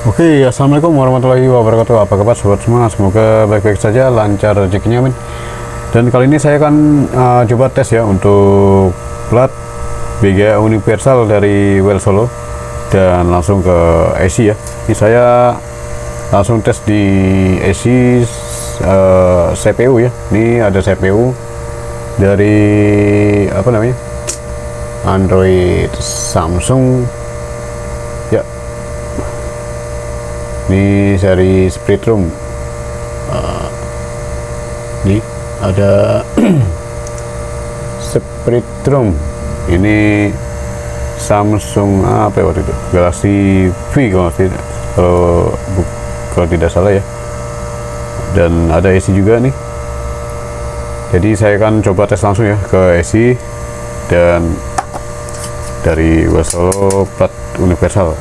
Oke, assalamualaikum warahmatullahi wabarakatuh. Apa kabar sobat semua? Semoga baik-baik saja, lancar rezekinya, amin. Dan kali ini saya akan coba tes ya untuk plat BGA universal dari Well Solo dan langsung ke AC ya. Ini saya langsung tes di AC CPU ya. Ini ada CPU dari apa namanya? Android Samsung ya. Ini seri Split Room. Ini ada Split Room. Ini Samsung apa ya waktu itu? Galaxy V kalau tidak salah ya. Dan ada AC juga nih. Jadi saya akan coba tes langsung ya ke AC dan dari Well Solo plat universal.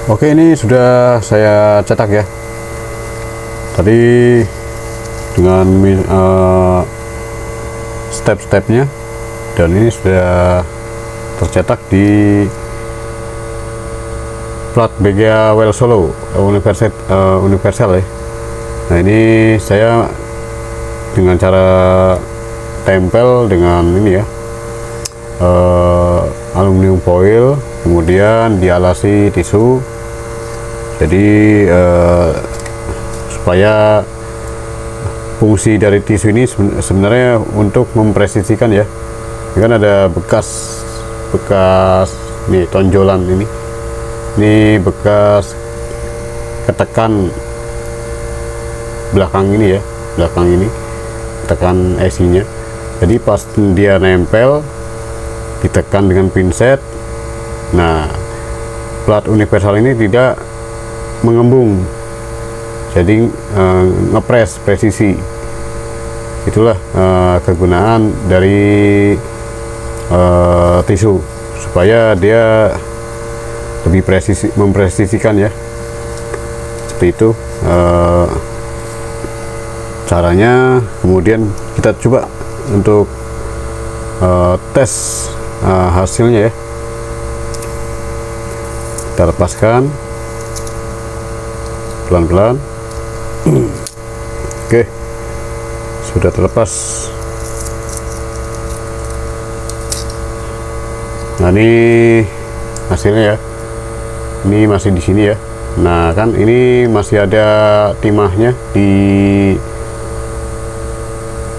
Oke, ini sudah saya cetak ya. Tadi dengan step-stepnya, dan ini sudah tercetak di plat BGA Well Solo universal ya. Nah, ini saya dengan cara tempel dengan ini ya, aluminium foil, kemudian dialasi tisu, jadi supaya fungsi dari tisu ini sebenarnya untuk mempresisikan ya. Ini kan ada bekas nih tonjolan ini bekas ketekan belakang ini ya, tekan IC-nya. Jadi pas dia nempel ditekan dengan pinset, nah plat universal ini tidak mengembung, jadi ngepres presisi. Itulah kegunaan dari tisu, supaya dia lebih presisi, mempresisikan ya. Seperti itu caranya. Kemudian kita coba untuk tes hasilnya ya. Kita lepaskan pelan-pelan. Oke, sudah terlepas. Nah, ini hasilnya ya. Ini masih di sini ya. Nah, kan ini masih ada timahnya di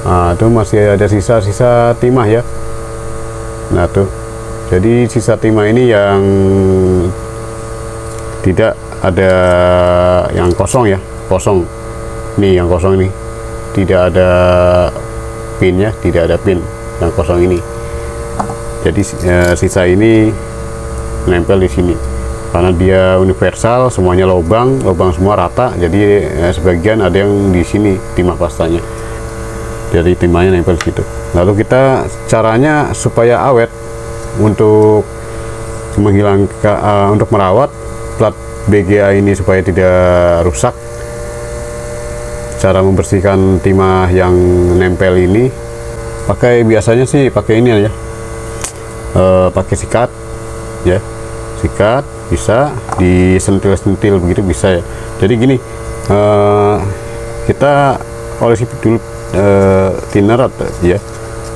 itu masih ada sisa-sisa timah ya. Nah, tuh. Jadi sisa timah ini yang tidak ada, yang kosong ya, kosong. Nih yang kosong ini. Tidak ada pinnya, tidak ada pin yang kosong ini. Jadi sisa ini menempel di sini karena dia universal, semuanya lubang semua rata. Jadi sebagian ada yang di sini timah pastanya, jadi timahnya nempel situ. Lalu kita caranya supaya awet, untuk menghilangkan untuk merawat plat BGA ini supaya tidak rusak. Cara membersihkan timah yang nempel ini biasanya sih pakai ini ya, pakai sikat ya, sikat bisa disentil-sentil begitu bisa ya. Jadi gini, kita olesi dulu thinner ya,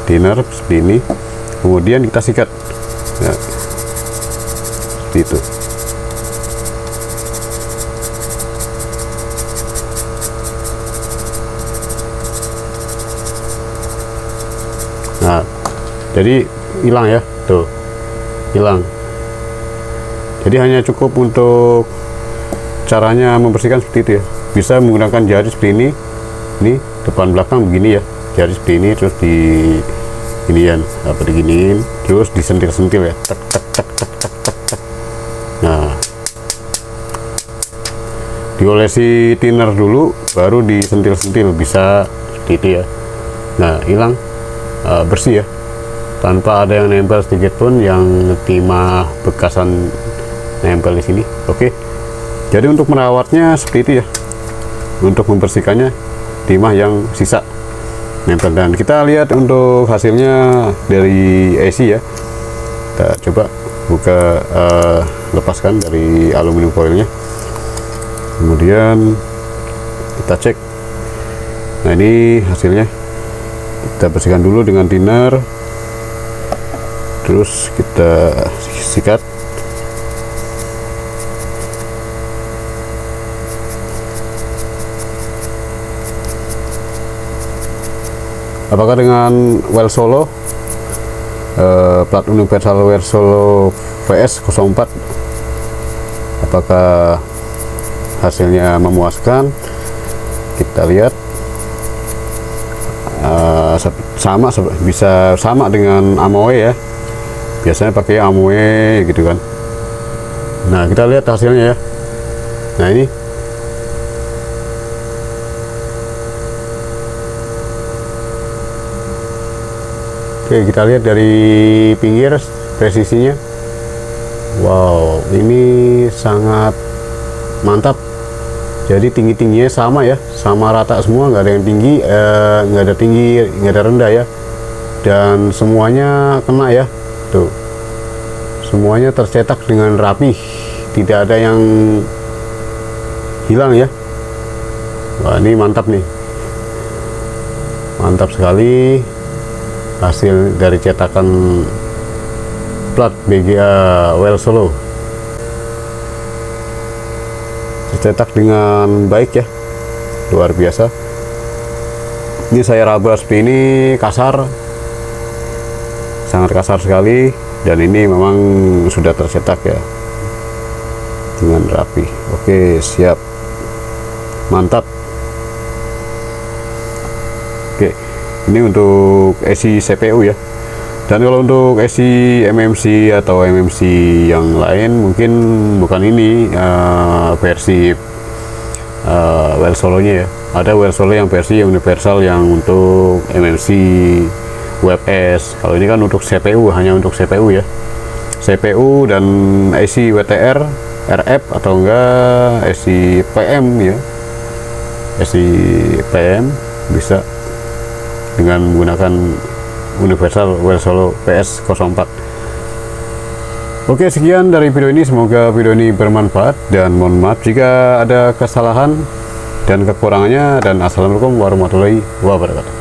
thinner seperti ini, kemudian kita sikat ya, seperti itu. Nah, jadi hilang ya, tuh hilang. Jadi hanya cukup untuk caranya membersihkan seperti itu ya. Bisa menggunakan jari seperti ini depan belakang begini ya, jari seperti ini, terus di inian diginiin, terus disentil-sentil ya, tek tek tek tek tek tek tek. Nah, diolesi thinner dulu, baru disentil-sentil, bisa seperti itu ya. Nah, hilang, bersih ya, tanpa ada yang nempel sedikit pun yang timah bekasan nempel di sini. Oke, jadi untuk merawatnya seperti itu ya, untuk membersihkannya timah yang sisa nempel. Dan kita lihat untuk hasilnya dari IC ya. Kita coba buka, lepaskan dari aluminium foilnya, kemudian kita cek. Nah, ini hasilnya. Kita bersihkan dulu dengan thinner, terus kita sikat. Apakah dengan well solo, plat universal well solo VS04, apakah hasilnya memuaskan? Kita lihat. Bisa sama dengan Amoe ya, biasanya pakai Amoe gitu kan. Nah, kita lihat hasilnya ya. Nah, ini oke, kita lihat dari pinggir presisinya. Wow, ini sangat mantap. Jadi tinggi-tingginya sama ya, sama rata semua, nggak ada yang tinggi, nggak ada tinggi, nggak ada rendah ya. Dan semuanya kena ya, tuh. Semuanya tercetak dengan rapi, tidak ada yang hilang ya. Wah, ini mantap nih, mantap sekali hasil dari cetakan plat BGA well solo. Cetak dengan baik ya, luar biasa. Ini saya raba seperti ini, kasar, sangat kasar sekali, dan ini memang sudah tercetak ya dengan rapi. Oke, siap, mantap. Oke, ini untuk isi CPU ya. Dan kalau untuk isi MMC atau MMC yang lain mungkin bukan ini versi well solonya ya. Ada well solo yang versi universal yang untuk MMC, WebS. Kalau ini kan untuk CPU, hanya untuk CPU ya. CPU dan IC WTR, RF atau enggak IC PM ya. IC PM bisa dengan menggunakan universal well solo PS04. Oke, sekian dari video ini, semoga video ini bermanfaat dan mohon maaf jika ada kesalahan dan kekurangannya, dan assalamualaikum warahmatullahi wabarakatuh.